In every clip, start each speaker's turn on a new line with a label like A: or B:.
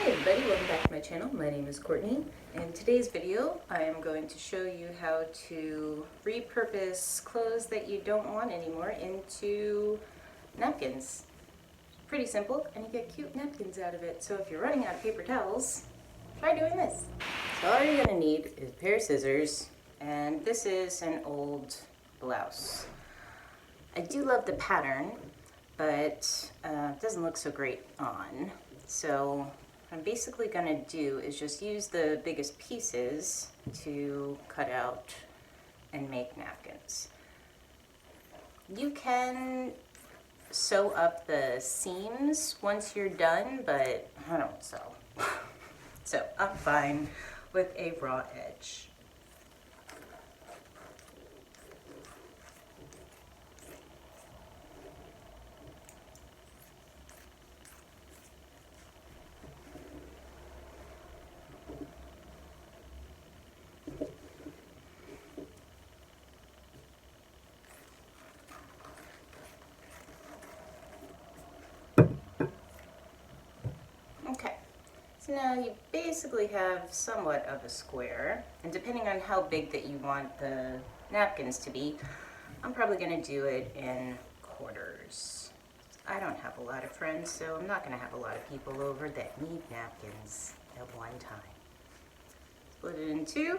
A: Hi everybody, welcome back to my channel. My name is Courtney. In today's video, I am going to show you how to repurpose clothes that you don't want anymore into napkins. Pretty simple, and you get cute napkins out of it. So if you're running out of paper towels, try doing this. So all you're going to need is a pair of scissors, and this is an old blouse. I do love the pattern, but it doesn't look so great on. So what I'm basically going to do is just use the biggest pieces to cut out and make napkins. You can sew up the seams once you're done, but I don't sew. So I'm fine with a raw edge. Okay, so now you basically have somewhat of a square, and depending on how big that you want the napkins to be, I'm probably going to do it in quarters. I don't have a lot of friends, so I'm not going to have a lot of people over that need napkins at one time. Split it in two.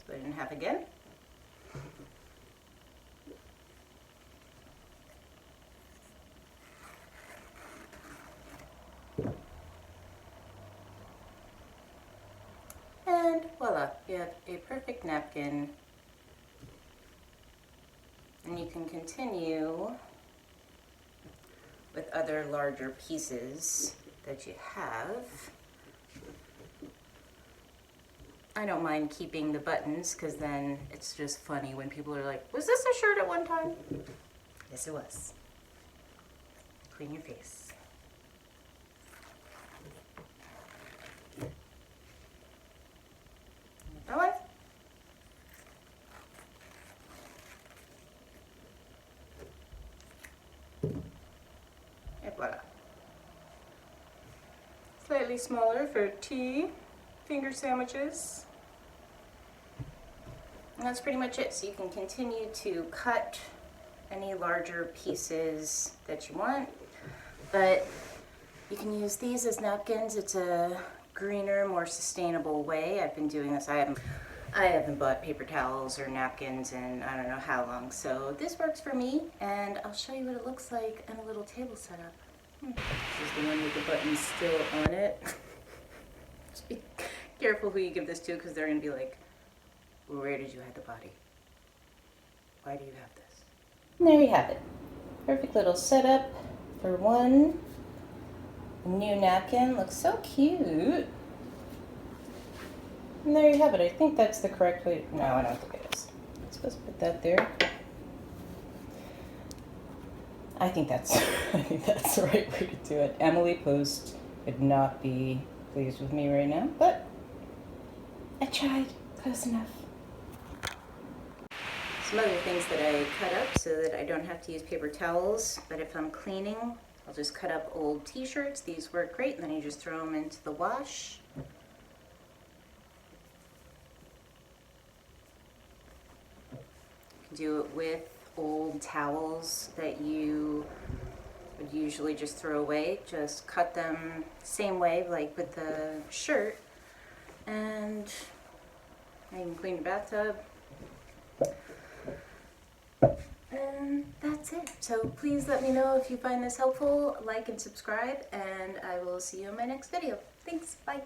A: Split it in half again. And voila, you have a perfect napkin. And you can continue with other larger pieces that you have. I don't mind keeping the buttons because then it's just funny when people are like, was this a shirt at one time? Yes, it was. Clean your face. That one? And voila. Slightly smaller for tea, finger sandwiches. And that's pretty much it. So you can continue to cut any larger pieces that you want, but you can use these as napkins. It's a greener, more sustainable way. I've been doing this. I haven't bought paper towels or napkins in I don't know how long, so this works for me, and I'll show you what it looks like in a little table setup. This is the one with the buttons still on it. Just be careful who you give this to, because they're going to be like, where did you hide the body? Why do you have this? And there you have it. Perfect little setup for one new napkin. Looks so cute. And there you have it. I think that's the correct way. No, I don't think it is. I'm supposed to put that there. I think that's the right way to do it. Emily Post would not be pleased with me right now, but I tried. Close enough. Some other things that I cut up so that I don't have to use paper towels, but if I'm cleaning, I'll just cut up old t-shirts. These work great, and then you just throw them into the wash. You can do it with old towels that you would usually just throw away. Just cut them same way, like with the shirt, and you can clean the bathtub. And that's it. So please let me know if you find this helpful, like and subscribe, and I will see you in my next video. Thanks, bye.